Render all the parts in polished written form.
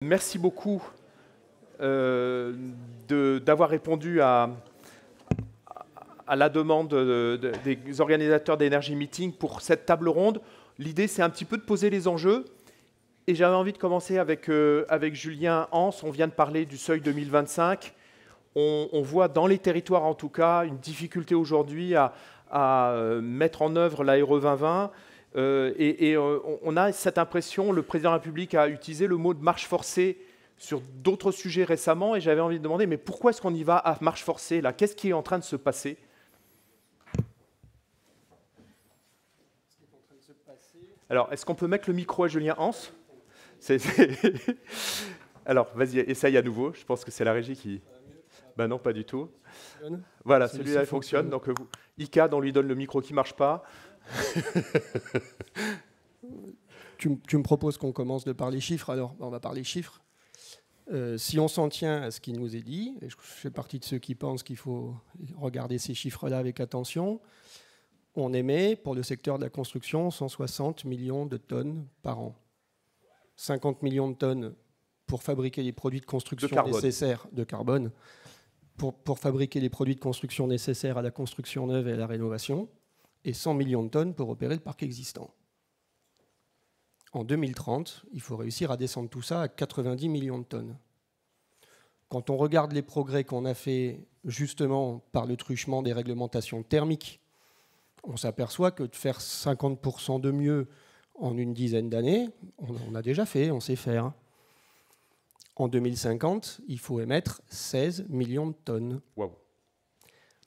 Merci beaucoup d'avoir répondu à la demande des organisateurs d'Energy Meeting pour cette table ronde. L'idée, c'est un petit peu de poser les enjeux. Et j'avais envie de commencer avec Julien Hans. On vient de parler du seuil 2025. On voit dans les territoires, en tout cas, une difficulté aujourd'hui à mettre en œuvre la RE 2020. On a cette impression, le président de la République a utilisé le mot de marche forcée sur d'autres sujets récemment, et j'avais envie de demander, mais pourquoi est-ce qu'on y va à marche forcée là? Qu'est-ce qui est en train de se passer? Alors, est-ce qu'on peut mettre le micro à Julien Hans? Alors, vas-y, essaye à nouveau. Je pense que c'est la régie qui... Ben non, pas du tout. Voilà, celui-là fonctionne. Donc, Ika, on lui donne le micro qui ne marche pas. Tu me proposes qu'on commence de par les chiffres, alors on va parler chiffres. Si on s'en tient à ce qui nous est dit, et je fais partie de ceux qui pensent qu'il faut regarder ces chiffres-là avec attention, on émet pour le secteur de la construction 160 millions de tonnes par an. 50 millions de tonnes pour fabriquer les produits de construction nécessaires de carbone, pour fabriquer les produits de construction nécessaires à la construction neuve et à la rénovation, et 100 millions de tonnes pour opérer le parc existant. En 2030, il faut réussir à descendre tout ça à 90 millions de tonnes. Quand on regarde les progrès qu'on a fait justement par le truchement des réglementations thermiques, on s'aperçoit que de faire 50% de mieux en une dizaine d'années, on a déjà fait, on sait faire. En 2050, il faut émettre 16 millions de tonnes. Wow.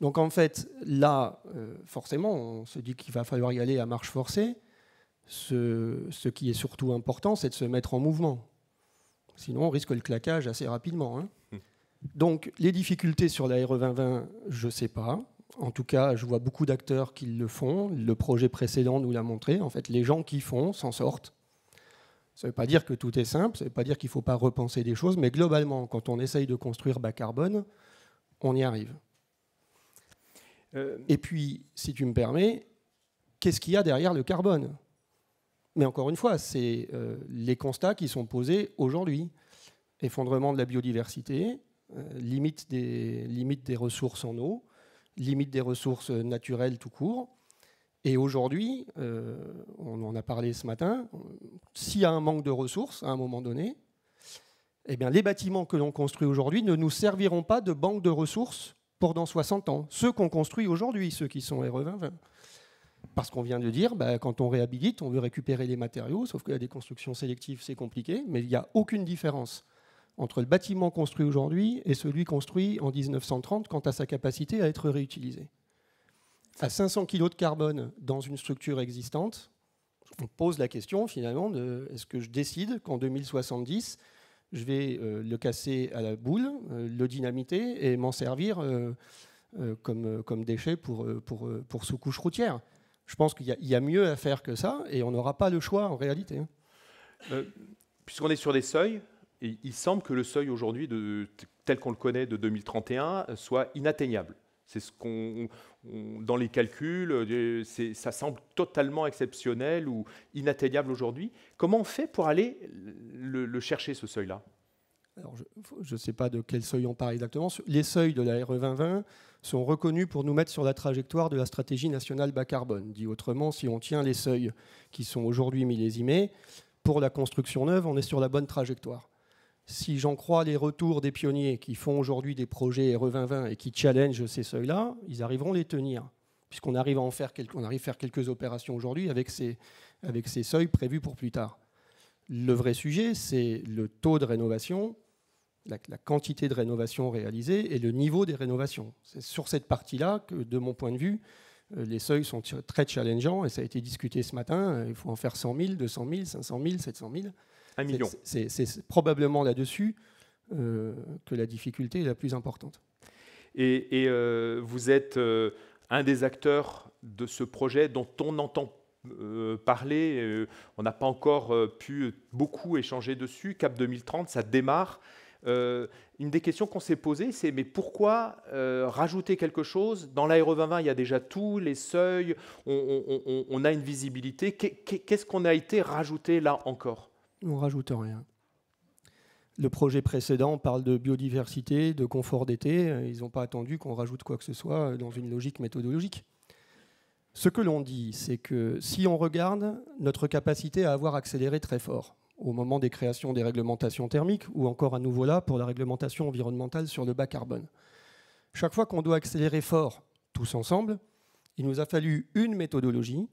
Donc en fait, là, forcément, on se dit qu'il va falloir y aller à marche forcée. Ce qui est surtout important, c'est de se mettre en mouvement. Sinon, on risque le claquage assez rapidement. Hein. Donc les difficultés sur la RE 2020, je ne sais pas. En tout cas, je vois beaucoup d'acteurs qui le font. Le projet précédent nous l'a montré. En fait, les gens qui font s'en sortent. Ça ne veut pas dire que tout est simple, ça ne veut pas dire qu'il ne faut pas repenser des choses, mais globalement, quand on essaye de construire bas carbone, on y arrive. Et puis, si tu me permets, qu'est-ce qu'il y a derrière le carbone? Mais encore une fois, c'est les constats qui sont posés aujourd'hui. Effondrement de la biodiversité, limite des ressources en eau, limite des ressources naturelles tout court. Et aujourd'hui, on en a parlé ce matin, s'il y a un manque de ressources à un moment donné, eh bien, les bâtiments que l'on construit aujourd'hui ne nous serviront pas de banque de ressources pour dans 60 ans. Ceux qu'on construit aujourd'hui, ceux qui sont RE 2020. Parce qu'on vient de dire, quand on réhabilite, on veut récupérer les matériaux, sauf que la déconstruction sélective, c'est compliqué, mais il n'y a aucune différence entre le bâtiment construit aujourd'hui et celui construit en 1930 quant à sa capacité à être réutilisé. À 500 kg de carbone dans une structure existante, on pose la question finalement de est-ce que je décide qu'en 2070, je vais le casser à la boule, le dynamiter et m'en servir comme déchet pour sous-couche routière. Je pense qu'il y a mieux à faire que ça et on n'aura pas le choix en réalité. Puisqu'on est sur des seuils, il semble que le seuil aujourd'hui, tel qu'on le connaît de 2031, soit inatteignable. C'est ce qu'on, dans les calculs, ça semble totalement exceptionnel ou inatteignable aujourd'hui. Comment on fait pour aller le chercher, ce seuil-là? Alors, je ne sais pas de quel seuil on parle exactement. Les seuils de la RE 2020 sont reconnus pour nous mettre sur la trajectoire de la stratégie nationale bas carbone. Dit autrement, si on tient les seuils qui sont aujourd'hui millésimés, pour la construction neuve, on est sur la bonne trajectoire. Si j'en crois les retours des pionniers qui font aujourd'hui des projets RE 2020 et qui challengent ces seuils-là, ils arriveront à les tenir, puisqu'on arrive à faire quelques opérations aujourd'hui avec ces seuils prévus pour plus tard. Le vrai sujet, c'est le taux de rénovation, la quantité de rénovation réalisée et le niveau des rénovations. C'est sur cette partie-là que, de mon point de vue, les seuils sont très challengeants et ça a été discuté ce matin. Il faut en faire 100 000, 200 000, 500 000, 700 000. 1 million. C'est probablement là-dessus que la difficulté est la plus importante. Et vous êtes un des acteurs de ce projet dont on entend parler. On n'a pas encore pu beaucoup échanger dessus. Cap 2030, ça démarre. Une des questions qu'on s'est posées, c'est mais pourquoi rajouter quelque chose? Dans la RE 2020, il y a déjà tous les seuils, on a une visibilité. Qu'est-ce qu'on a été rajouté là encore? On ne rajoute rien. Le projet précédent parle de biodiversité, de confort d'été. Ils n'ont pas attendu qu'on rajoute quoi que ce soit dans une logique méthodologique. Ce que l'on dit, c'est que si on regarde notre capacité à avoir accéléré très fort au moment des créations des réglementations thermiques ou encore à nouveau là pour la réglementation environnementale sur le bas carbone, chaque fois qu'on doit accélérer fort tous ensemble, il nous a fallu une méthodologie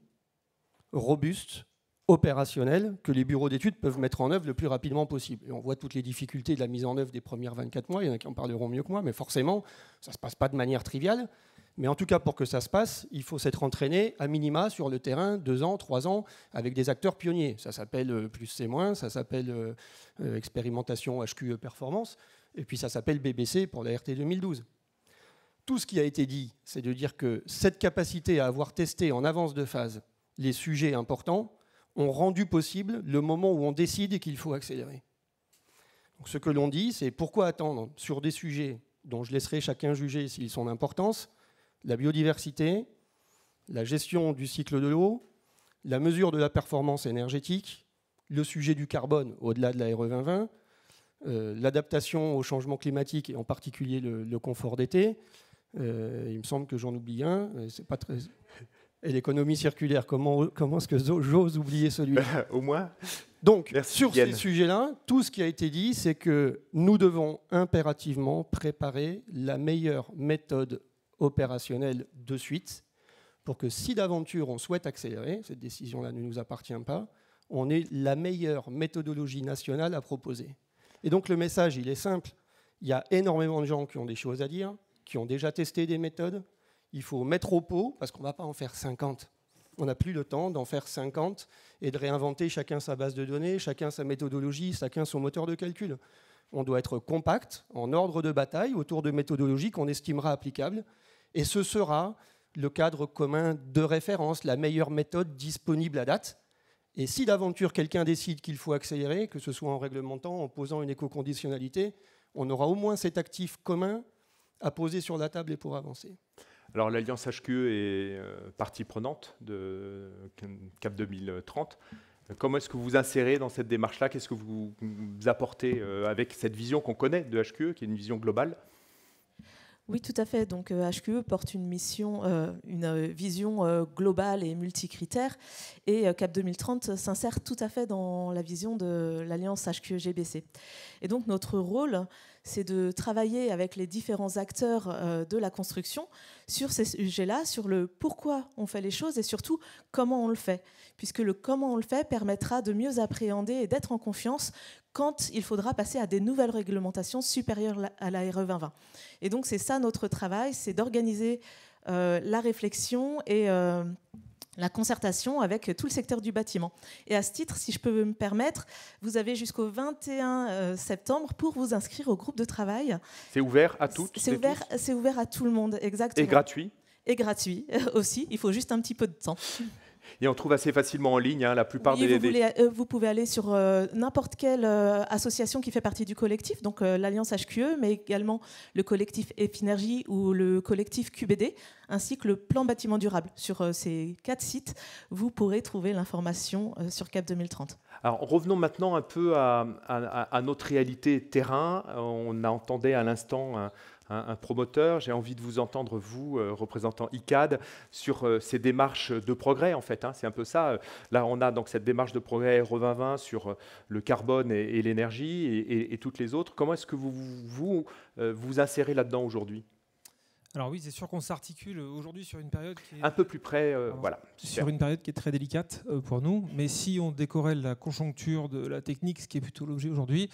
robuste, opérationnelle, que les bureaux d'études peuvent mettre en œuvre le plus rapidement possible. Et on voit toutes les difficultés de la mise en œuvre des premières 24 mois, il y en a qui en parleront mieux que moi, mais forcément, ça ne se passe pas de manière triviale. Mais en tout cas, pour que ça se passe, il faut s'être entraîné à minima sur le terrain 2 ans, 3 ans, avec des acteurs pionniers. Ça s'appelle plus c'est moins, ça s'appelle expérimentation HQE performance, et puis ça s'appelle BBC pour la RT 2012. Tout ce qui a été dit, c'est de dire que cette capacité à avoir testé en avance de phase les sujets importants ont rendu possible le moment où on décide qu'il faut accélérer. Donc ce que l'on dit, c'est pourquoi attendre sur des sujets dont je laisserai chacun juger s'ils sont d'importance, la biodiversité, la gestion du cycle de l'eau, la mesure de la performance énergétique, le sujet du carbone au-delà de la RE 2020, l'adaptation au changement climatique et en particulier le confort d'été. Il me semble que j'en oublie un, c'est pas très... Et l'économie circulaire, comment est-ce que j'ose oublier celui-là? Au moins. Donc, merci, sur Yann. ces sujets-là, tout ce qui a été dit, c'est que nous devons impérativement préparer la meilleure méthode opérationnelle de suite pour que si d'aventure on souhaite accélérer, cette décision-là ne nous appartient pas, on ait la meilleure méthodologie nationale à proposer. Et donc le message, il est simple. Il y a énormément de gens qui ont des choses à dire, qui ont déjà testé des méthodes. Il faut mettre au pot, parce qu'on ne va pas en faire 50. On n'a plus le temps d'en faire 50 et de réinventer chacun sa base de données, chacun sa méthodologie, chacun son moteur de calcul. On doit être compact, en ordre de bataille, autour de méthodologies qu'on estimera applicables. Et ce sera le cadre commun de référence, la meilleure méthode disponible à date. Et si d'aventure quelqu'un décide qu'il faut accélérer, que ce soit en réglementant, en posant une éco-conditionnalité, on aura au moins cet actif commun à poser sur la table et pour avancer. Alors l'Alliance HQE est partie prenante de CAP 2030. Comment est-ce que vous vous insérez dans cette démarche-là? Qu'est-ce que vous apportez avec cette vision qu'on connaît de HQE, qui est une vision globale? Oui, tout à fait. Donc HQE porte une mission, une vision globale et multicritère. Et CAP 2030 s'insère tout à fait dans la vision de l'Alliance HQE-GBC. Et donc notre rôle, c'est de travailler avec les différents acteurs de la construction sur ces sujets-là, sur le pourquoi on fait les choses et surtout comment on le fait. Puisque le comment on le fait permettra de mieux appréhender et d'être en confiance quand il faudra passer à des nouvelles réglementations supérieures à la RE 2020. Et donc c'est ça notre travail, c'est d'organiser la réflexion et la concertation avec tout le secteur du bâtiment. Et à ce titre, si je peux me permettre, vous avez jusqu'au 21 septembre pour vous inscrire au groupe de travail. C'est ouvert à toutes? C'est ouvert à tout le monde, exactement. Et gratuit? Et gratuit aussi, il faut juste un petit peu de temps. Et on trouve assez facilement en ligne la plupart vous pouvez aller sur n'importe quelle association qui fait partie du collectif, donc l'Alliance HQE, mais également le collectif Efinergie ou le collectif QBD, ainsi que le plan bâtiment durable. Sur ces 4 sites, vous pourrez trouver l'information sur CAP 2030. Alors revenons maintenant un peu à notre réalité terrain. On entendait à l'instant un promoteur. J'ai envie de vous entendre, vous, représentant ICAD, sur ces démarches de progrès, en fait. C'est un peu ça. Là, on a donc cette démarche de progrès RE 2020 sur le carbone et l'énergie et toutes les autres. Comment est-ce que vous insérez là-dedans aujourd'hui? Alors oui, c'est sûr qu'on s'articule aujourd'hui sur une période qui est... Un peu plus près, voilà. Sur une période qui est très délicate pour nous. Mais si on décorrèle la conjoncture de la technique, ce qui est plutôt l'objet aujourd'hui,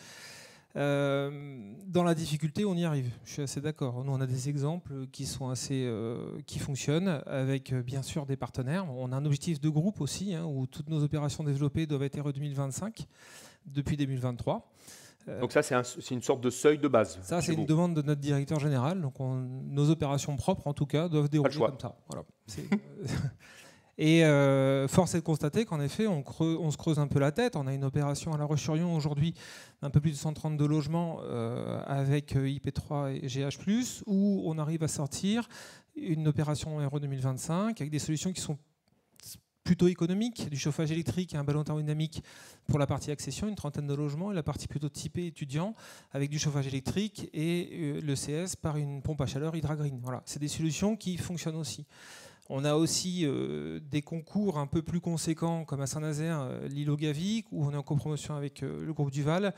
dans la difficulté, on y arrive. Je suis assez d'accord. Nous, on a des exemples qui sont qui fonctionnent avec bien sûr des partenaires. On a un objectif de groupe aussi, où toutes nos opérations développées doivent être RE 2025 depuis 2023. Donc ça, c'est une sorte de seuil de base. Ça, c'est une demande de notre directeur général. Donc nos opérations propres, en tout cas, doivent dérouler comme ça. Voilà. Et force est de constater qu'en effet, on se creuse un peu la tête. On a une opération à La Roche-sur-Yon aujourd'hui d'un peu plus de 132 logements avec IP3 et GH+, où on arrive à sortir une opération RE 2025 avec des solutions qui sont plutôt économique, du chauffage électrique et un ballon thermodynamique pour la partie accession, une 30aine de logements, et la partie plutôt typée étudiant avec du chauffage électrique et le CS par une pompe à chaleur HydraGreen. Voilà, c'est des solutions qui fonctionnent aussi. On a aussi des concours un peu plus conséquents comme à Saint-Nazaire, l'îlot Gavic, où on est en copromotion avec le groupe Duval.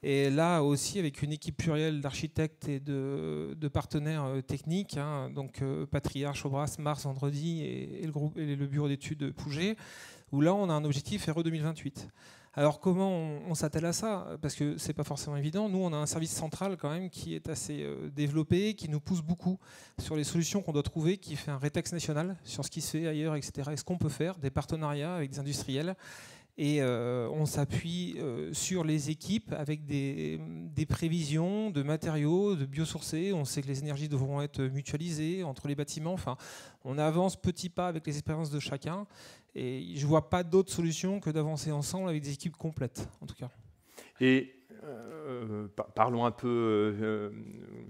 Et là aussi avec une équipe plurielle d'architectes et de partenaires techniques, hein, donc Patriarche, Aubras, Mars, Vendredi et le bureau d'études Pouget, où là on a un objectif RE 2028. Alors comment on s'attelle à ça? Parce que c'est pas forcément évident. Nous, on a un service central quand même qui est assez développé, qui nous pousse beaucoup sur les solutions qu'on doit trouver, qui fait un rétex national sur ce qui se fait ailleurs, etc. Et ce qu'on peut faire, des partenariats avec des industriels. Et on s'appuie sur les équipes avec des prévisions de matériaux, de biosourcés. On sait que les énergies devront être mutualisées entre les bâtiments. Enfin, on avance petit pas avec les expériences de chacun. Et je ne vois pas d'autre solution que d'avancer ensemble avec des équipes complètes, en tout cas. Et parlons un peu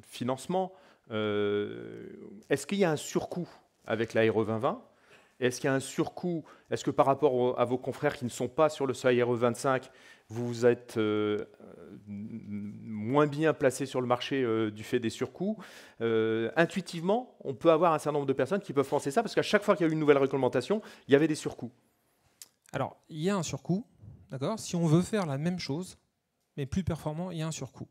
financement. Est-ce qu'il y a un surcoût avec la RE 2020 ? Est-ce qu'il y a un surcoût? Est-ce que par rapport à vos confrères qui ne sont pas sur le seuil RE 25, vous êtes moins bien placé sur le marché du fait des surcoûts? Intuitivement, on peut avoir un certain nombre de personnes qui peuvent penser ça, parce qu'à chaque fois qu'il y a eu une nouvelle réglementation, il y avait des surcoûts. Alors, il y a un surcoût, d'accord. Si on veut faire la même chose, mais plus performant, il y a un surcoût.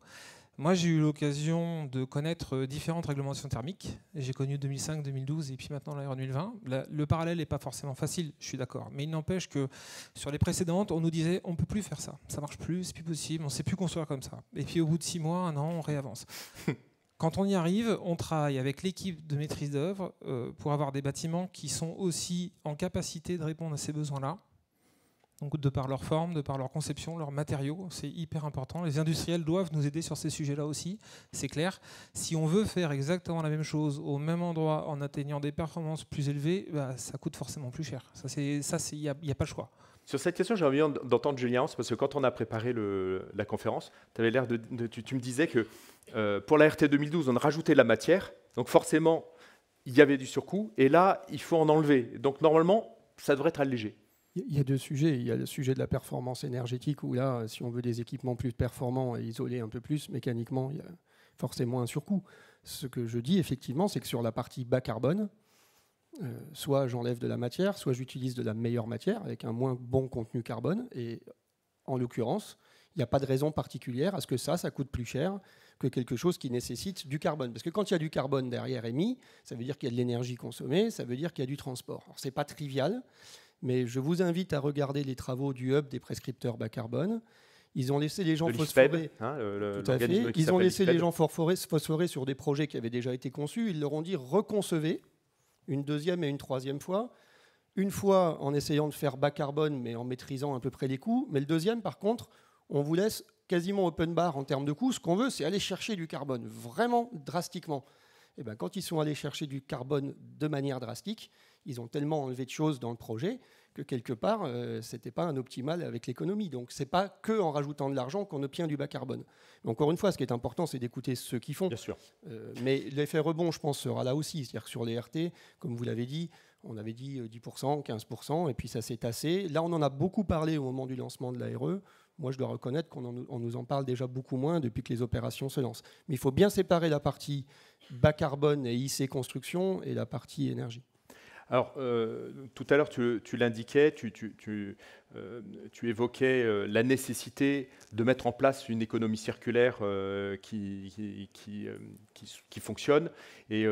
Moi, j'ai eu l'occasion de connaître différentes réglementations thermiques. J'ai connu 2005, 2012 et puis maintenant la RE 2020. Le parallèle n'est pas forcément facile, je suis d'accord. Mais il n'empêche que sur les précédentes, on nous disait on ne peut plus faire ça. Ça ne marche plus, c'est plus possible, on ne sait plus construire comme ça. Et puis au bout de 6 mois, 1 an, on réavance. Quand on y arrive, on travaille avec l'équipe de maîtrise d'œuvre pour avoir des bâtiments qui sont aussi en capacité de répondre à ces besoins-là. Donc de par leur forme, de par leur conception, leurs matériaux, c'est hyper important. Les industriels doivent nous aider sur ces sujets-là aussi, c'est clair. Si on veut faire exactement la même chose au même endroit en atteignant des performances plus élevées, bah, ça coûte forcément plus cher. Il n'y a pas le choix. Sur cette question, j'ai envie d'entendre Julien, parce que quand on a préparé la conférence, tu me disais que pour la RT 2012, on rajoutait de la matière, donc forcément, il y avait du surcoût, et là, il faut en enlever. Donc normalement, ça devrait être allégé. Il y a 2 sujets. Il y a le sujet de la performance énergétique, où là, si on veut des équipements plus performants et isolés un peu plus, mécaniquement, il y a forcément un surcoût. Ce que je dis, effectivement, c'est que sur la partie bas carbone, soit j'enlève de la matière, soit j'utilise de la meilleure matière avec un moins bon contenu carbone. Et en l'occurrence, il n'y a pas de raison particulière à ce que ça coûte plus cher que quelque chose qui nécessite du carbone. Parce que quand il y a du carbone derrière émis, ça veut dire qu'il y a de l'énergie consommée, ça veut dire qu'il y a du transport. Alors, ce n'est pas trivial, mais je vous invite à regarder les travaux du Hub des prescripteurs bas carbone. Ils ont laissé les gens phosphorer. Hein, tout à fait. Ils ont laissé les gens phosphorer sur des projets qui avaient déjà été conçus. Ils leur ont dit reconcevez une deuxième et une troisième fois. Une fois en essayant de faire bas carbone, mais en maîtrisant à peu près les coûts. Mais le deuxième, par contre, on vous laisse quasiment open bar en termes de coûts. Ce qu'on veut, c'est aller chercher du carbone, vraiment drastiquement. Et bien, quand ils sont allés chercher du carbone de manière drastique, ils ont tellement enlevé de choses dans le projet que quelque part, ce n'était pas un optimal avec l'économie. Donc, ce n'est pas qu'en rajoutant de l'argent qu'on obtient du bas carbone. Mais encore une fois, ce qui est important, c'est d'écouter ceux qui font. Bien sûr. Mais l'effet rebond, je pense, sera là aussi. C'est-à-dire que sur les RT, comme vous l'avez dit, on avait dit 10%, 15%, et puis ça s'est tassé. Là, on en a beaucoup parlé au moment du lancement de la RE. Moi, je dois reconnaître qu'on nous en parle déjà beaucoup moins depuis que les opérations se lancent. Mais il faut bien séparer la partie bas carbone et IC construction et la partie énergie. Alors, tout à l'heure, tu l'indiquais, tu évoquais la nécessité de mettre en place une économie circulaire qui fonctionne. Et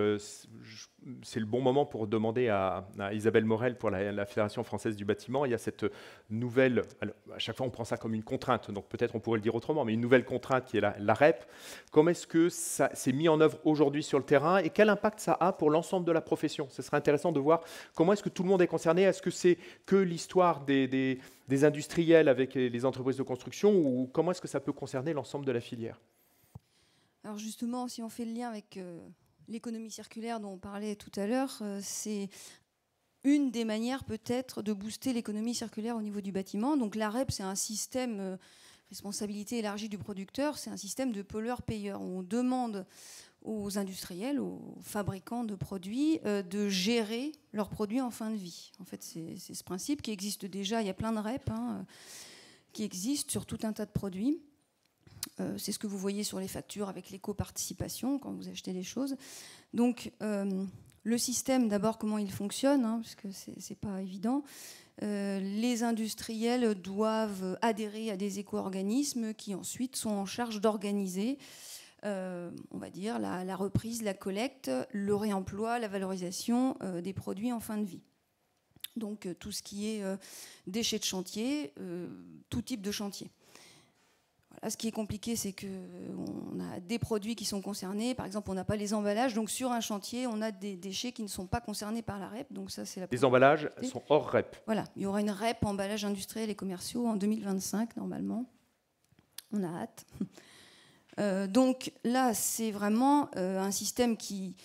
c'est le bon moment pour demander à Isabelle Morel pour la Fédération française du bâtiment. Il y a cette nouvelle, alors, à chaque fois on prend ça comme une contrainte, donc peut-être on pourrait le dire autrement, mais une nouvelle contrainte qui est la REP. Comment est-ce que ça s'est mis en œuvre aujourd'hui sur le terrain et quel impact ça a pour l'ensemble de la profession? Ce serait intéressant de voir comment est-ce que tout le monde est concerné. Est-ce que c'est que l'histoire des industriels avec les entreprises de construction ou comment est-ce que ça peut concerner l'ensemble de la filière? Alors justement, si on fait le lien avec l'économie circulaire dont on parlait tout à l'heure, c'est une des manières peut-être de booster l'économie circulaire au niveau du bâtiment. Donc la REP, c'est un système responsabilité élargie du producteur, c'est un système de pollueur-payeur, où on demande aux industriels, aux fabricants de produits, de gérer leurs produits en fin de vie. En fait, c'est ce principe qui existe déjà. Il y a plein de REP qui existent sur tout un tas de produits. C'est ce que vous voyez sur les factures avec l'éco-participation quand vous achetez des choses. Donc, le système, d'abord, comment il fonctionne, parce que c'est pas évident. Les industriels doivent adhérer à des éco-organismes qui ensuite sont en charge d'organiser, on va dire, la reprise, la collecte, le réemploi, la valorisation des produits en fin de vie. Donc tout ce qui est déchets de chantier, tout type de chantier. Voilà, ce qui est compliqué, c'est qu'on a des produits qui sont concernés. Par exemple, on n'a pas les emballages. Donc sur un chantier, on a des déchets qui ne sont pas concernés par la REP. Donc ça, c'est les emballages sont hors REP. Voilà, il y aura une REP emballages industriels et commerciaux en 2025 normalement. On a hâte. Donc là, c'est vraiment un système qui...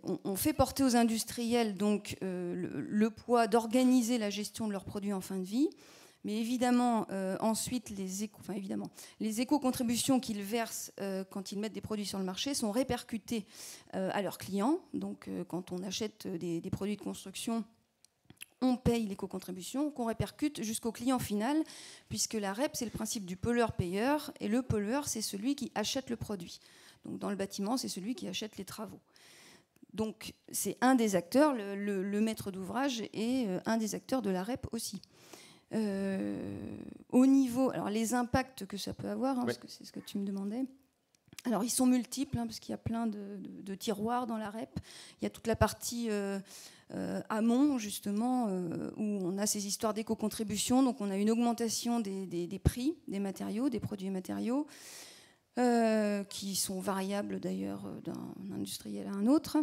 on fait porter aux industriels donc, le poids d'organiser la gestion de leurs produits en fin de vie. Mais évidemment, ensuite, les éco-contributions qu'ils versent quand ils mettent des produits sur le marché sont répercutées à leurs clients. Donc, quand on achète des produits de construction, on paye l'éco-contribution qu'on répercute jusqu'au client final, puisque la REP, c'est le principe du pollueur-payeur, et le pollueur, c'est celui qui achète le produit. Donc, dans le bâtiment, c'est celui qui achète les travaux. Donc, c'est un des acteurs, le maître d'ouvrage, et un des acteurs de la REP aussi. Au niveau, alors les impacts que ça peut avoir, parce que c'est ce que tu me demandais. Alors ils sont multiples, parce qu'il y a plein de tiroirs dans la REP. Il y a toute la partie amont justement où on a ces histoires d'éco-contribution. Donc on a une augmentation des prix des matériaux, des produits et matériaux, qui sont variables d'ailleurs d'un industriel à un autre.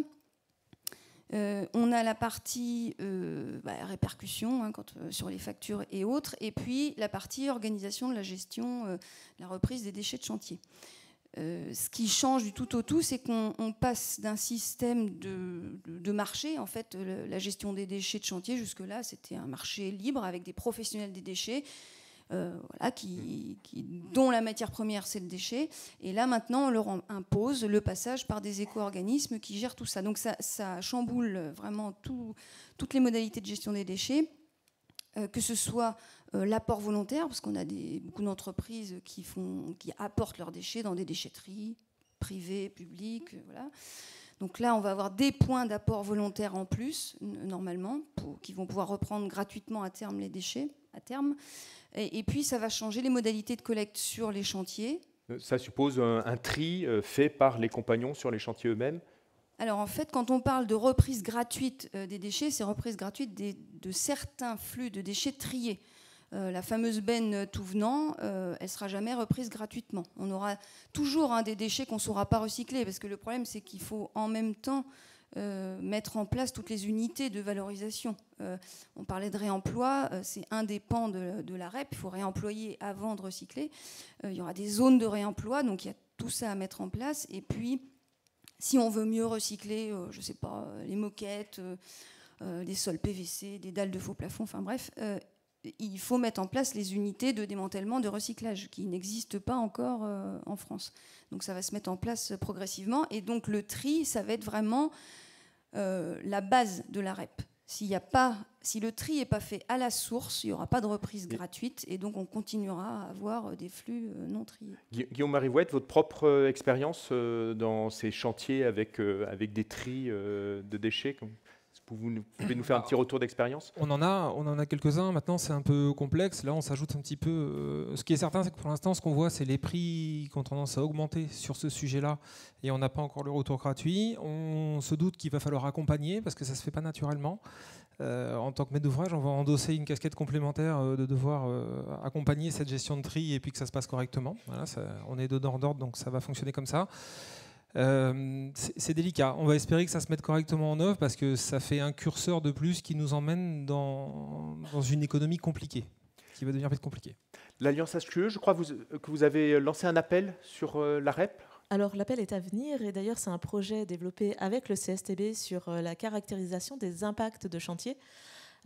On a la partie répercussion sur les factures et autres, et puis la partie organisation de la gestion, la reprise des déchets de chantier. Ce qui change du tout au tout, c'est qu'on passe d'un système de marché. En fait, la gestion des déchets de chantier, jusque-là, c'était un marché libre avec des professionnels des déchets. Dont la matière première, c'est le déchet. Et là, maintenant, on leur impose le passage par des éco-organismes qui gèrent tout ça. Donc ça chamboule vraiment toutes les modalités de gestion des déchets, que ce soit l'apport volontaire, parce qu'on a beaucoup d'entreprises qui apportent leurs déchets dans des déchetteries privées, publiques. Voilà. Donc là, on va avoir des points d'apport volontaire en plus, normalement, qui vont pouvoir reprendre gratuitement à terme les déchets, à terme. Et puis, ça va changer les modalités de collecte sur les chantiers. Ça suppose un tri fait par les compagnons sur les chantiers eux-mêmes? Alors, en fait, quand on parle de reprise gratuite des déchets, c'est reprise gratuite de certains flux de déchets triés. La fameuse benne tout venant, elle ne sera jamais reprise gratuitement. On aura toujours des déchets qu'on ne saura pas recycler, parce que le problème, c'est qu'il faut en même temps mettre en place toutes les unités de valorisation. On parlait de réemploi, c'est un des pans de la REP, il faut réemployer avant de recycler. Il y aura des zones de réemploi, donc il y a tout ça à mettre en place. Et puis, si on veut mieux recycler, je ne sais pas, les moquettes, des sols PVC, des dalles de faux plafond, enfin bref, il faut mettre en place les unités de démantèlement, de recyclage, qui n'existent pas encore en France. Donc ça va se mettre en place progressivement. Et donc le tri, ça va être vraiment la base de la REP. Si le tri n'est pas fait à la source, il n'y aura pas de reprise gratuite, et donc on continuera à avoir des flux non triés. Guillaume Marivouette, votre propre expérience dans ces chantiers avec des tris de déchets, vous pouvez nous faire un petit retour d'expérience? On en a quelques-uns. Maintenant, c'est un peu complexe. Là, on s'ajoute un petit peu. Ce qui est certain, c'est que pour l'instant, ce qu'on voit, c'est les prix qui ont tendance à augmenter sur ce sujet-là. Et on n'a pas encore le retour gratuit. On se doute qu'il va falloir accompagner parce que ça ne se fait pas naturellement. En tant que maître d'ouvrage, on va endosser une casquette complémentaire de devoir accompagner cette gestion de tri et puis que ça se passe correctement. Voilà, on est dedans d'ordre, donc ça va fonctionner comme ça. C'est délicat. On va espérer que ça se mette correctement en œuvre parce que ça fait un curseur de plus qui nous emmène dans une économie compliquée, qui va devenir vite compliquée. L'Alliance HQE, je crois que vous avez lancé un appel sur la REP. Alors l'appel est à venir et d'ailleurs c'est un projet développé avec le CSTB sur la caractérisation des impacts de chantier.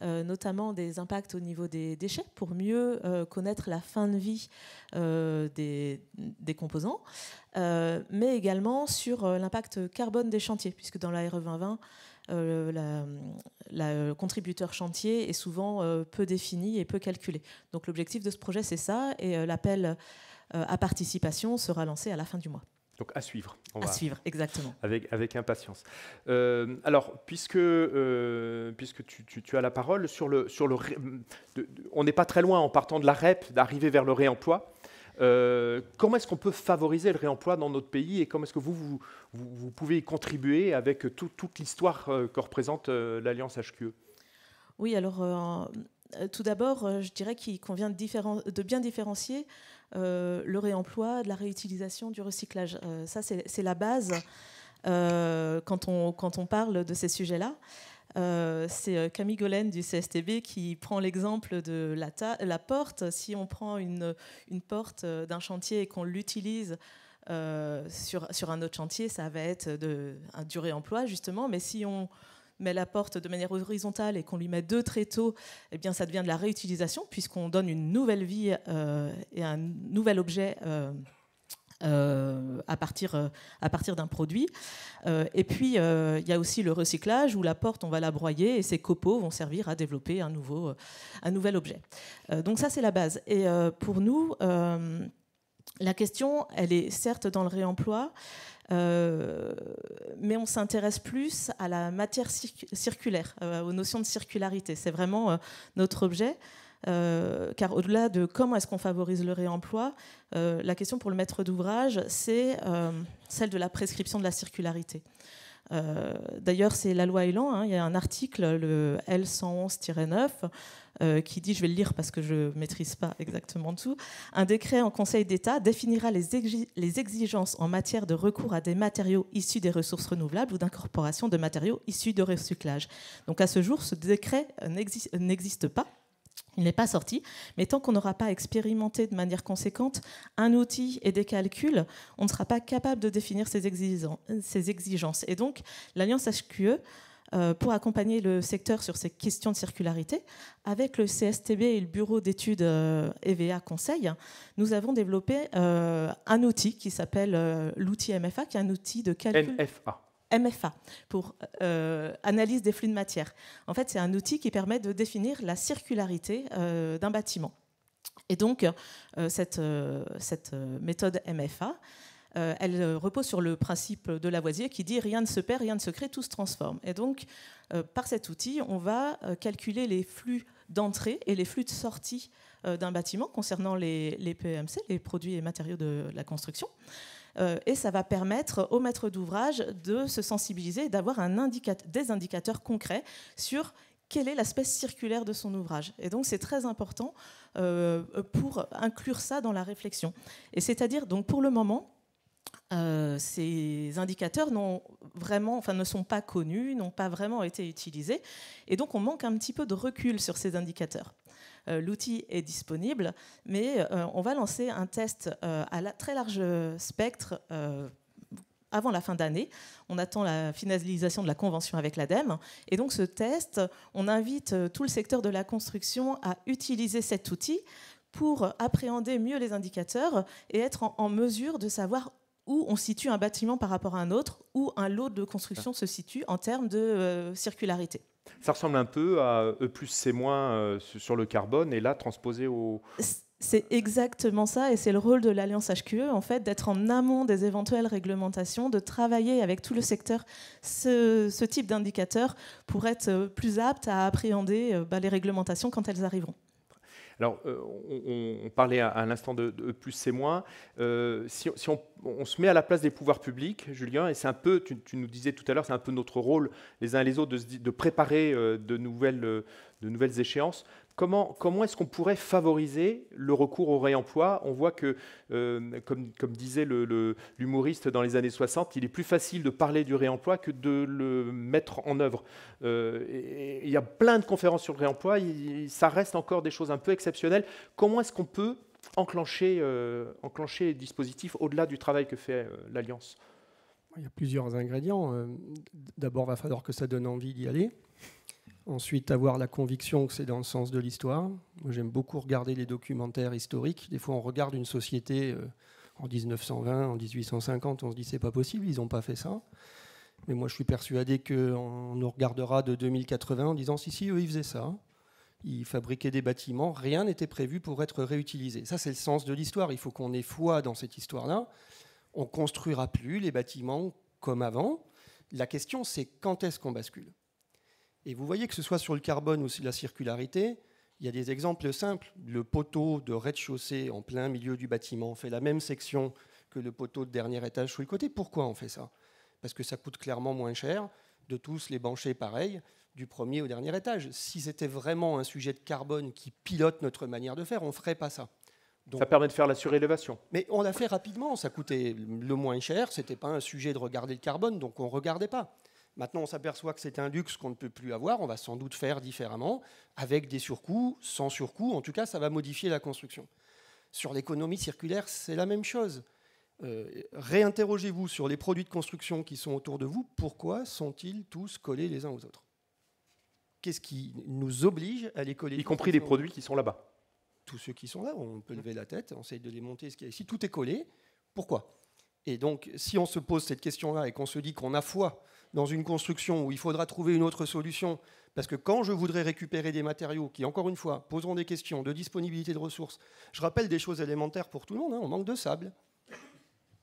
notamment des impacts au niveau des déchets, pour mieux connaître la fin de vie des composants, mais également sur l'impact carbone des chantiers, puisque dans la RE 2020, le contributeur chantier est souvent peu défini et peu calculé. Donc l'objectif de ce projet, c'est ça, et l'appel à participation sera lancé à la fin du mois. Donc à suivre. À suivre, exactement. Avec impatience. Alors, puisque tu as la parole, on n'est pas très loin en partant de la REP, d'arriver vers le réemploi. Comment est-ce qu'on peut favoriser le réemploi dans notre pays et comment est-ce que vous pouvez y contribuer avec toute l'histoire que représente l'Alliance HQE? Oui, alors tout d'abord, je dirais qu'il convient de bien différencier le réemploi de la réutilisation, du recyclage. Ça, c'est la base quand on parle de ces sujets-là. C'est Camille Golène du CSTB qui prend l'exemple de la porte. Si on prend une porte d'un chantier et qu'on l'utilise sur un autre chantier, ça va être du réemploi, justement. Mais si on met la porte de manière horizontale et qu'on lui met 2 tréteaux, eh bien, ça devient de la réutilisation puisqu'on donne une nouvelle vie et un nouvel objet à partir d'un produit. Et puis, il y a aussi le recyclage où la porte, on va la broyer et ces copeaux vont servir à développer un nouvel objet. Donc ça, c'est la base. Et pour nous, la question, elle est certes dans le réemploi, mais on s'intéresse plus à la matière circulaire, aux notions de circularité. C'est vraiment notre objet. Car au-delà de comment est-ce qu'on favorise le réemploi, la question pour le maître d'ouvrage, c'est celle de la prescription de la circularité. D'ailleurs, c'est la loi Elan, il y a un article, le L111-9, qui dit, je vais le lire parce que je ne maîtrise pas exactement tout, un décret en Conseil d'État définira les exigences en matière de recours à des matériaux issus des ressources renouvelables ou d'incorporation de matériaux issus de recyclage. Donc à ce jour, ce décret n'existe pas. Il n'est pas sorti, mais tant qu'on n'aura pas expérimenté de manière conséquente un outil et des calculs, on ne sera pas capable de définir ces exigences. Et donc, l'Alliance HQE, pour accompagner le secteur sur ces questions de circularité, avec le CSTB et le bureau d'études EVA Conseil, nous avons développé un outil qui s'appelle l'outil MFA, qui est un outil de calcul... MFA, pour analyse des flux de matière. En fait, c'est un outil qui permet de définir la circularité d'un bâtiment. Et donc, cette méthode MFA, elle repose sur le principe de Lavoisier qui dit « rien ne se perd, rien ne se crée, tout se transforme ». Et donc, par cet outil, on va calculer les flux d'entrée et les flux de sortie d'un bâtiment concernant les PEMC, les produits et matériaux de la construction. Et ça va permettre aux maîtres d'ouvrage de se sensibiliser et d'avoir des indicateurs concrets sur quel est l'aspect circulaire de son ouvrage. Et donc c'est très important pour inclure ça dans la réflexion. Et c'est-à-dire, donc pour le moment, ces indicateurs ne sont pas connus, n'ont pas vraiment été utilisés. Et donc on manque un petit peu de recul sur ces indicateurs. L'outil est disponible, mais on va lancer un test à très large spectre avant la fin d'année. On attend la finalisation de la convention avec l'ADEME. Et donc ce test, on invite tout le secteur de la construction à utiliser cet outil pour appréhender mieux les indicateurs et être en mesure de savoir où on situe un bâtiment par rapport à un autre, où un lot de construction se situe en termes de circularité. Ça ressemble un peu à E plus C- sur le carbone, et là, transposé au... C'est exactement ça, et c'est le rôle de l'Alliance HQE, en fait, d'être en amont des éventuelles réglementations, de travailler avec tout le secteur ce type d'indicateurs pour être plus apte à appréhender les réglementations quand elles arriveront. Alors, on parlait à l'instant de E plus C-. Si on se met à la place des pouvoirs publics, Julien, et c'est un peu, tu nous disais tout à l'heure, c'est un peu notre rôle, les uns et les autres, de préparer de nouvelles échéances. Comment est-ce qu'on pourrait favoriser le recours au réemploi? On voit que, comme disait l'humoriste dans les années 60, il est plus facile de parler du réemploi que de le mettre en œuvre. Il y a plein de conférences sur le réemploi, ça reste encore des choses un peu exceptionnelles. Comment est-ce qu'on peut enclencher les dispositifs au-delà du travail que fait l'Alliance? Il y a plusieurs ingrédients. D'abord, il va falloir que ça donne envie d'y aller. Ensuite, avoir la conviction que c'est dans le sens de l'histoire. Moi, j'aime beaucoup regarder les documentaires historiques. Des fois, on regarde une société en 1920, en 1850, on se dit c'est pas possible, ils n'ont pas fait ça. Mais moi, je suis persuadé qu'on nous regardera de 2080 en disant si, eux, ils faisaient ça. Ils fabriquaient des bâtiments, rien n'était prévu pour être réutilisé. Ça, c'est le sens de l'histoire. Il faut qu'on ait foi dans cette histoire-là. On ne construira plus les bâtiments comme avant. La question, c'est quand est-ce qu'on bascule ? Et vous voyez que ce soit sur le carbone ou sur la circularité, il y a des exemples simples. Le poteau de rez-de-chaussée en plein milieu du bâtiment fait la même section que le poteau de dernier étage sur le côté. Pourquoi on fait ça ? Parce que ça coûte clairement moins cher de tous les bancher pareil du premier au dernier étage. Si c'était vraiment un sujet de carbone qui pilote notre manière de faire, on ne ferait pas ça. Donc, ça permet de faire la surélévation. Mais on l'a fait rapidement, ça coûtait le moins cher, ce n'était pas un sujet de regarder le carbone, donc on ne regardait pas. Maintenant, on s'aperçoit que c'est un luxe qu'on ne peut plus avoir, on va sans doute faire différemment, avec des surcoûts, sans surcoûts, en tout cas, ça va modifier la construction. Sur l'économie circulaire, c'est la même chose. Réinterrogez-vous sur les produits de construction qui sont autour de vous, pourquoi sont-ils tous collés les uns aux autres ? Qu'est-ce qui nous oblige à les coller ? Y compris les produits qui sont là-bas. Tous ceux qui sont là, on peut lever la tête, on essaye de les monter, ce qu'il y a ici, tout est collé. Pourquoi ? Et donc, si on se pose cette question-là et qu'on se dit qu'on a foi dans une construction où il faudra trouver une autre solution, parce que quand je voudrais récupérer des matériaux qui, encore une fois, poseront des questions de disponibilité de ressources, je rappelle des choses élémentaires pour tout le monde, on manque de sable.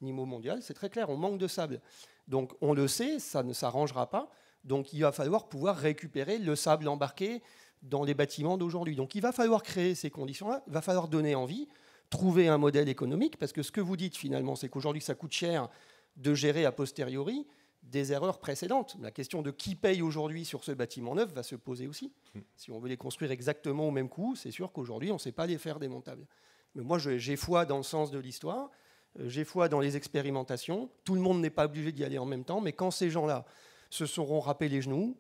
Niveau mondial, c'est très clair, on manque de sable. Donc, on le sait, ça ne s'arrangera pas. Donc, il va falloir pouvoir récupérer le sable embarqué dans les bâtiments d'aujourd'hui. Donc, il va falloir créer ces conditions-là, il va falloir donner envie, trouver un modèle économique, parce que ce que vous dites finalement, c'est qu'aujourd'hui, ça coûte cher de gérer a posteriori des erreurs précédentes. La question de qui paye aujourd'hui sur ce bâtiment neuf va se poser aussi. Si on veut les construire exactement au même coût, c'est sûr qu'aujourd'hui, on ne sait pas les faire démontables. Mais moi, j'ai foi dans le sens de l'histoire, j'ai foi dans les expérimentations. Tout le monde n'est pas obligé d'y aller en même temps, mais quand ces gens-là se seront râpés les genoux,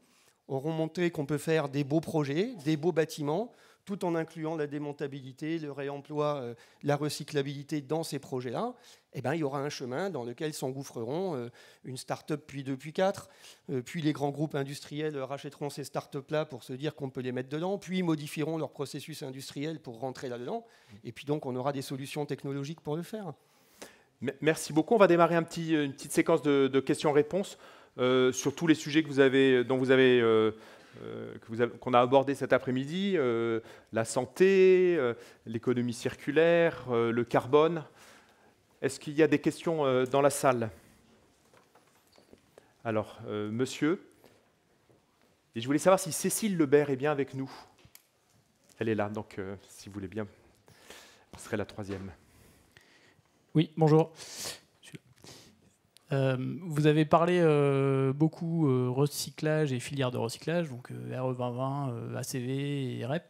auront montré qu'on peut faire des beaux projets, des beaux bâtiments, tout en incluant la démontabilité, le réemploi, la recyclabilité dans ces projets-là, eh ben, il y aura un chemin dans lequel s'engouffreront une start-up, puis 2, puis 4, puis les grands groupes industriels rachèteront ces start-up-là pour se dire qu'on peut les mettre dedans, puis modifieront leur processus industriel pour rentrer là-dedans, et puis donc on aura des solutions technologiques pour le faire. Merci beaucoup. On va démarrer une petite séquence de questions-réponses sur tous les sujets qu'on a abordé cet après-midi, la santé, l'économie circulaire, le carbone. Est-ce qu'il y a des questions dans la salle ? Alors, monsieur, et je voulais savoir si Cécile Lebert est bien avec nous. Elle est là, donc si vous voulez bien, ce serait la troisième. Oui, bonjour. Vous avez parlé beaucoup recyclage et filière de recyclage, donc RE 2020, ACV et REP.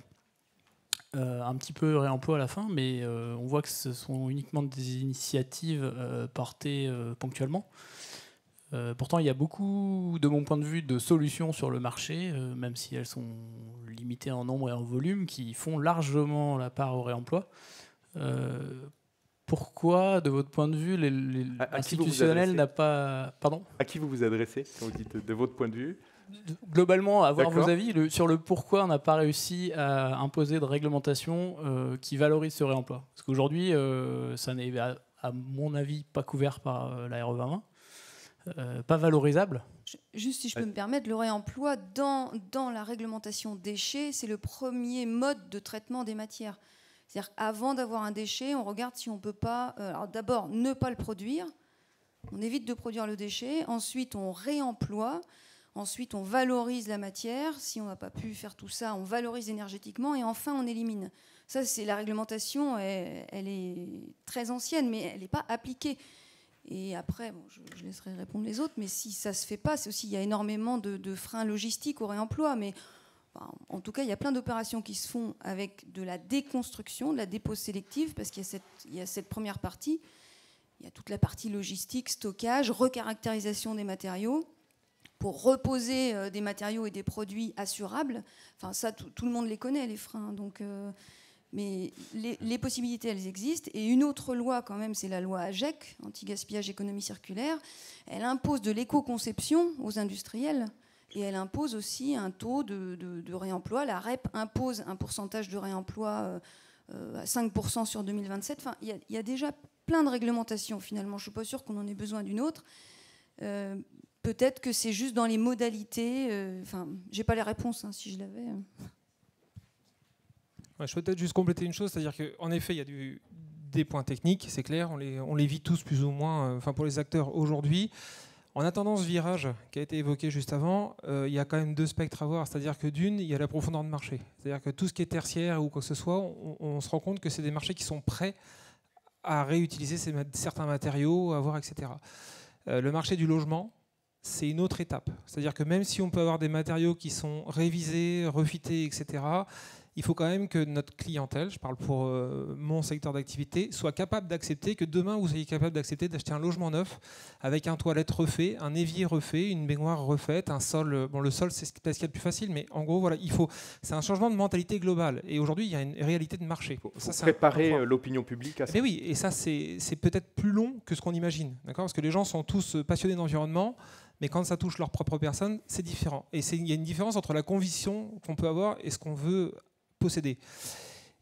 Un petit peu réemploi à la fin, mais on voit que ce sont uniquement des initiatives portées ponctuellement. Pourtant, il y a beaucoup, de mon point de vue, de solutions sur le marché, même si elles sont limitées en nombre et en volume, qui font largement la part au réemploi. Pourquoi, de votre point de vue, l'institutionnel n'a pas... Pardon ? À qui vous vous adressez quand vous dites de votre point de vue ? Globalement, avoir vos avis sur le pourquoi on n'a pas réussi à imposer de réglementation qui valorise ce réemploi. Parce qu'aujourd'hui, ça n'est, à mon avis, pas couvert par la RE 2020, pas valorisable. Juste si je peux me permettre, le réemploi dans la réglementation déchets, c'est le premier mode de traitement des matières. C'est-à-dire qu'avant d'avoir un déchet, on regarde si on ne peut pas... alors d'abord, ne pas le produire. On évite de produire le déchet. Ensuite, on réemploie. Ensuite, on valorise la matière. Si on n'a pas pu faire tout ça, on valorise énergétiquement. Et enfin, on élimine. Ça, c'est la réglementation. Elle est très ancienne, mais elle n'est pas appliquée. Et après, bon, je laisserai répondre les autres. Mais si ça ne se fait pas, c'est aussi, il y a énormément de freins logistiques au réemploi. Mais... en tout cas, il y a plein d'opérations qui se font avec de la déconstruction, de la dépose sélective, parce qu'il y a cette première partie. Il y a toute la partie logistique, stockage, recaractérisation des matériaux, pour reposer des matériaux et des produits assurables. Enfin, ça, tout le monde les connaît, les freins. Donc, mais les possibilités, elles existent. Et une autre loi, quand même, c'est la loi AGEC, anti-gaspillage économie circulaire. Elle impose de l'éco-conception aux industriels. et elle impose aussi un taux de réemploi. La REP impose un pourcentage de réemploi à 5% sur 2027. Enfin, il y a déjà plein de réglementations finalement. Je ne suis pas sûre qu'on en ait besoin d'une autre. Peut-être que c'est juste dans les modalités. Enfin, j'ai pas les réponses, hein, si je l'avais. Ouais, je peux peut-être juste compléter une chose, c'est-à-dire qu'en effet, il y a des points techniques, c'est clair, on les vit tous plus ou moins, enfin pour les acteurs aujourd'hui. En attendant ce virage qui a été évoqué juste avant, il y a quand même deux spectres à voir, c'est-à-dire que d'une, il y a la profondeur de marché. C'est-à-dire que tout ce qui est tertiaire ou quoi que ce soit, on se rend compte que c'est des marchés qui sont prêts à réutiliser certains matériaux, à voir, etc. Le marché du logement, c'est une autre étape. C'est-à-dire que même si on peut avoir des matériaux qui sont révisés, refités, etc., il faut quand même que notre clientèle, je parle pour mon secteur d'activité, soit capable d'accepter que demain, vous soyez capable d'accepter d'acheter un logement neuf avec un toilette refait, un évier refait, une baignoire refaite, un sol. Bon, le sol, c'est ce qu'il y a de plus facile, mais en gros, voilà, c'est un changement de mentalité globale. Et aujourd'hui, il y a une réalité de marché. Ça, préparer l'opinion publique à ça. Mais oui, et ça, c'est peut-être plus long que ce qu'on imagine, d'accord ? Parce que les gens sont tous passionnés d'environnement, mais quand ça touche leur propre personne, c'est différent. Et il y a une différence entre la conviction qu'on peut avoir et ce qu'on veut posséder.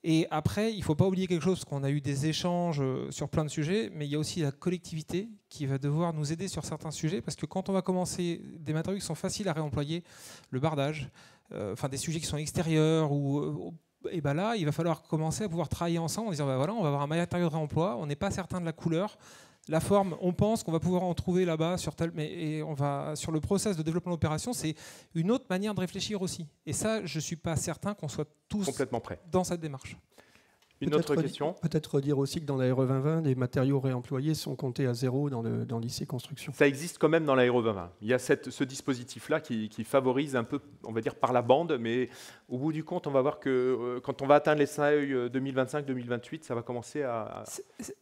Et après, il ne faut pas oublier quelque chose, parce qu'on a eu des échanges sur plein de sujets, mais il y a aussi la collectivité qui va devoir nous aider sur certains sujets, parce que quand on va commencer des matériaux qui sont faciles à réemployer, le bardage, des sujets qui sont extérieurs, et ben là, il va falloir commencer à pouvoir travailler ensemble en disant, voilà, on va avoir un matériau de réemploi, on n'est pas certain de la couleur, la forme, on pense qu'on va pouvoir en trouver là-bas et on va sur le process de développement d'opération, c'est une autre manière de réfléchir aussi. Et ça, je suis pas certain qu'on soit tous complètement prêts dans cette démarche. Une autre question. Peut-être dire aussi que dans la RE 2020, les matériaux réemployés sont comptés à zéro dans le lycée construction. Ça existe quand même dans la RE 2020. Il y a ce dispositif-là qui favorise un peu, on va dire, par la bande, mais au bout du compte, on va voir que quand on va atteindre les seuils 2025-2028, ça va commencer à...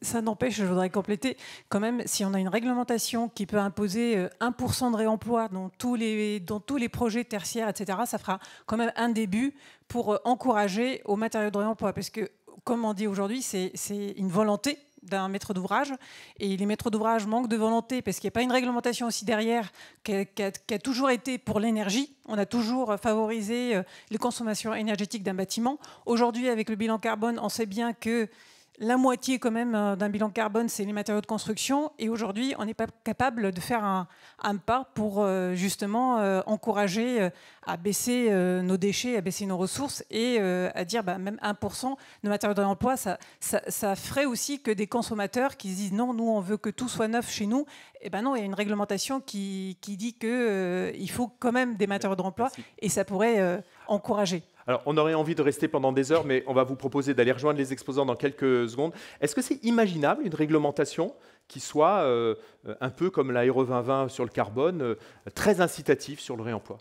Ça n'empêche, je voudrais compléter, quand même, si on a une réglementation qui peut imposer 1% de réemploi dans tous les projets tertiaires, etc., ça fera quand même un début pour encourager aux matériaux de réemploi, parce que comme on dit aujourd'hui, c'est une volonté d'un maître d'ouvrage. Et les maîtres d'ouvrage manquent de volonté parce qu'il n'y a pas une réglementation aussi derrière qui a toujours été pour l'énergie. On a toujours favorisé les consommations énergétiques d'un bâtiment. Aujourd'hui, avec le bilan carbone, on sait bien que la moitié quand même d'un bilan carbone, c'est les matériaux de construction. Et aujourd'hui, on n'est pas capable de faire un pas pour justement encourager à baisser nos déchets, à baisser nos ressources et à dire même 1% de matériaux de réemploi, ça ferait aussi que des consommateurs qui se disent non, nous on veut que tout soit neuf chez nous. Et ben non, il y a une réglementation qui dit qu'il faut quand même des matériaux de réemploi et ça pourrait encourager. Alors, on aurait envie de rester pendant des heures, mais on va vous proposer d'aller rejoindre les exposants dans quelques secondes. Est-ce que c'est imaginable, une réglementation qui soit un peu comme la RE 2020 sur le carbone, très incitative sur le réemploi ?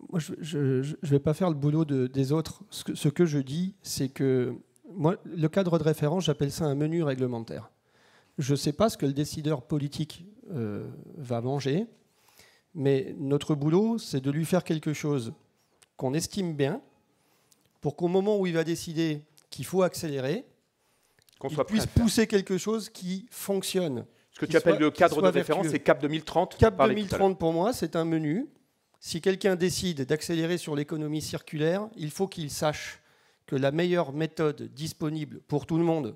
Moi, je ne vais pas faire le boulot des autres. Ce que je dis, c'est que moi, le cadre de référence, j'appelle ça un menu réglementaire. Je ne sais pas ce que le décideur politique va manger, mais notre boulot, c'est de lui faire quelque chose qu'on estime bien, pour qu'au moment où il va décider qu'il faut accélérer, il puisse pousser quelque chose qui fonctionne. Ce que tu appelles le cadre de référence, c'est CAP 2030. CAP 2030, pour moi, c'est un menu. Si quelqu'un décide d'accélérer sur l'économie circulaire, il faut qu'il sache que la meilleure méthode disponible pour tout le monde,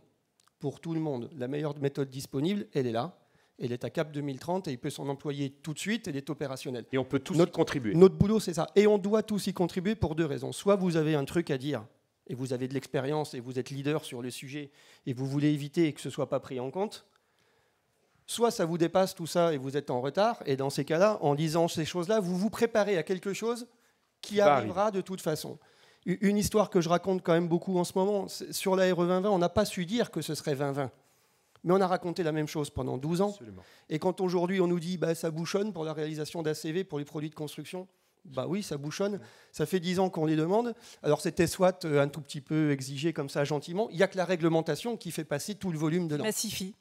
la meilleure méthode disponible, elle est là. Elle est à CAP 2030 et il peut s'en employer tout de suite, elle est opérationnelle. Et on peut tous y contribuer. Notre boulot, c'est ça. Et on doit tous y contribuer pour deux raisons. Soit vous avez un truc à dire, et vous avez de l'expérience, et vous êtes leader sur le sujet, et vous voulez éviter que ce ne soit pas pris en compte. Soit ça vous dépasse tout ça, et vous êtes en retard. Et dans ces cas-là, en lisant ces choses-là, vous vous préparez à quelque chose qui arrivera de toute façon. Une histoire que je raconte quand même beaucoup en ce moment, sur la RE 2020, on n'a pas su dire que ce serait 2020. Mais on a raconté la même chose pendant 12 ans. Absolument. Et quand aujourd'hui on nous dit ça bouchonne pour la réalisation d'ACV pour les produits de construction, oui, ça bouchonne. Ça fait 10 ans qu'on les demande. Alors c'était soit un tout petit peu exigé comme ça gentiment. Il n'y a que la réglementation qui fait passer tout le volume dedans. Massifie.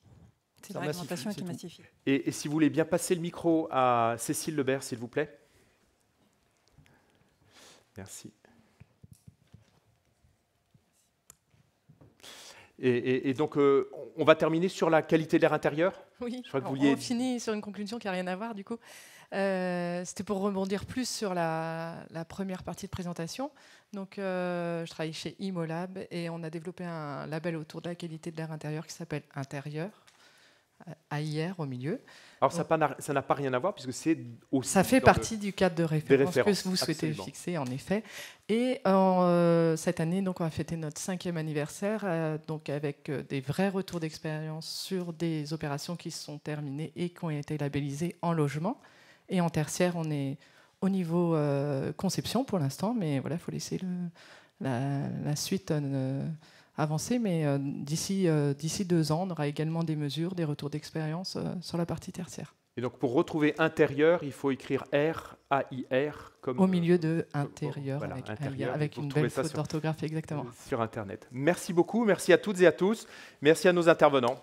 C'est la réglementation qui massifie. Et si vous voulez bien passer le micro à Cécile Lebert, s'il vous plaît. Merci. Et donc, on va terminer sur la qualité de l'air intérieur. Oui, on finit sur une conclusion qui n'a rien à voir, du coup. C'était pour rebondir plus sur la première partie de présentation. Donc, je travaille chez Imolab et on a développé un label autour de la qualité de l'air intérieur qui s'appelle Intérieur, AIR au milieu. Alors, ça n'a pas rien à voir puisque c'est aussi... Ça fait partie du cadre de référence que vous souhaitez fixer, en effet. Et cette année, donc, on va fêter notre 5e anniversaire donc avec des vrais retours d'expérience sur des opérations qui se sont terminées et qui ont été labellisées en logement. Et en tertiaire, on est au niveau conception pour l'instant, mais voilà, il faut laisser la suite avancer. Mais d'ici 2 ans, on aura également des mesures, des retours d'expérience sur la partie tertiaire. Et donc, pour retrouver intérieur, il faut écrire R, A-I-R. Comme, au milieu de intérieur, voilà, avec, intérieur, avec une belle faute d'orthographe, exactement. Sur Internet. Merci beaucoup, merci à toutes et à tous. Merci à nos intervenants.